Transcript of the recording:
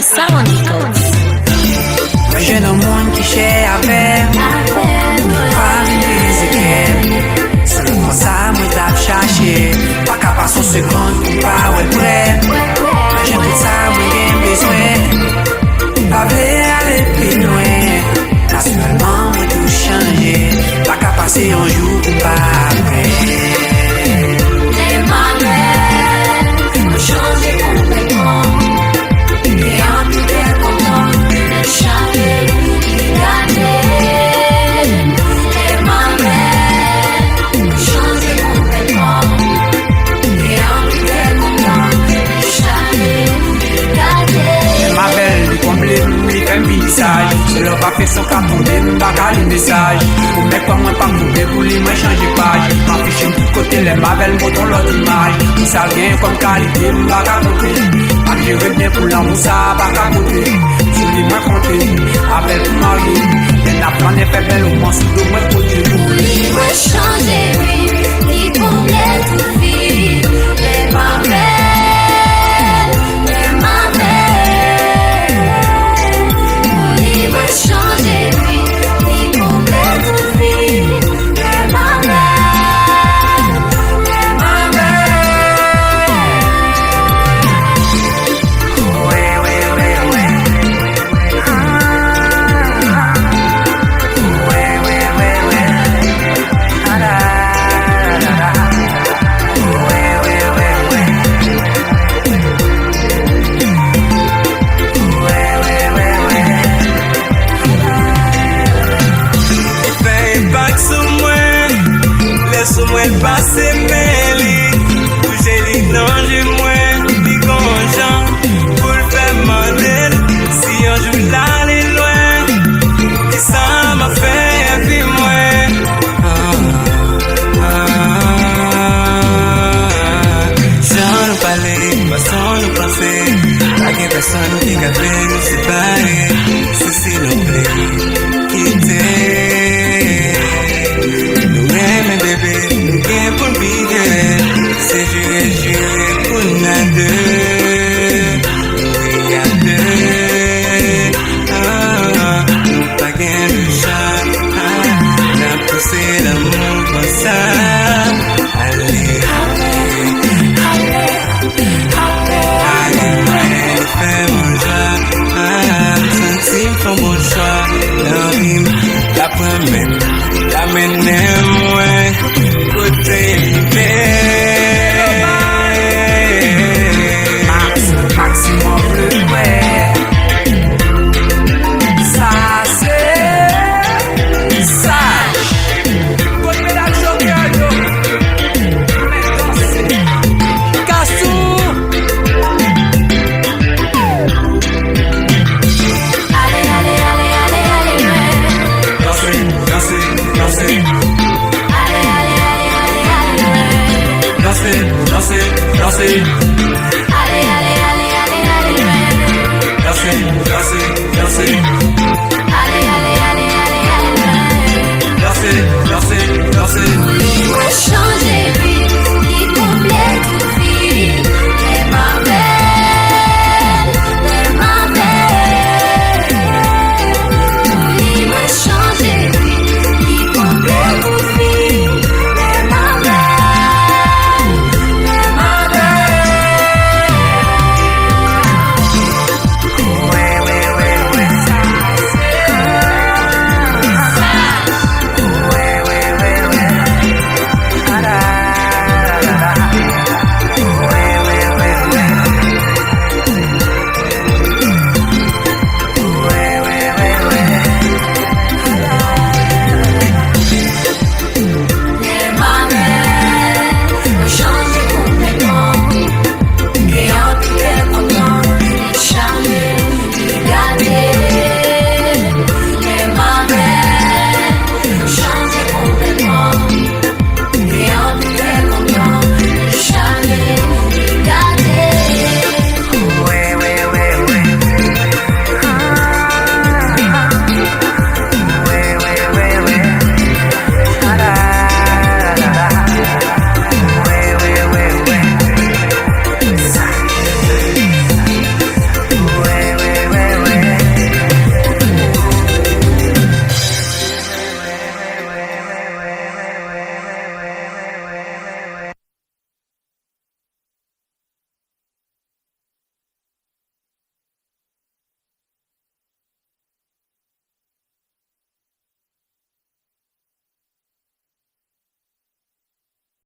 Sound Records. Jeune au monde qui chè avec Farine Ezekiel. C'est le pour ça moi t'ap cherché. Pas qu'à passer une seconde pour pas ouais prêt. J'ai tout ça moi j'ai besoin. Pas vle aller plus loin. Naturellement moi tout changé. Pas qu'à passer un jour pour pas après. Les mamelles changé complètement. Et en tout est content de changer, de gagner. Les mamelles changé complètement. Et en tout est content de changer, de gagner. Ma belle, comblé, li fait un visage. C'est leur pas fait son capondé, m'baka li message. Pour mec pas moi pas couper, pour lui moi changer page. Ma fiche un tout côté, les ma belle, bouton l'autre image. Tout ça vient comme qualité, m'baka couper. Ma gérer bien pour l'amour, ça va capoter. Sur lui moi compter, avec pour marier. Mais la plan est fait belle, au moins sous le moins côté. Lui moi changer, oui, il complète tout vie. Les mamelles. Changer vie, il complète toute vie. Les mamelles, les mamelles. Ouais, ouais, ouais, ouais. Ouais, ouais, ouais, ouais. Ah la, la, la. Ouais, ouais, ouais, ouais. Ouais, ouais, ouais, ouais. Laisse-moi passer mes lits. J'ai dit non, j'ai moins dit gonjan. Pour le faire modèle, si un jour l'aller loin, et ça m'a fait vivre moins. J'en ai parlé, façon de penser. La personne qui a fait nous séparer. Si nous plaît, quitter. Mes bébés, nous gagnons pour vivre. C'est juré pour nous deux. Oui, à deux. Nous pas gagner de chat. On a poussé l'amour comme ça. Allez, fais mon choix. Sentir comme mon choix. La promène, la mène-moi. Maximum le ouais. Ça c'est sage. Bonne médaille joker yo. Cassou. Allez, allez, allez, allez, allez, ouais. Danser, danser, danser. Allez, allez, allez, allez, allez, ouais. Danser, danser, danser. Allez, allez, allez, allez, allez, ouais. Danser, danser, danser.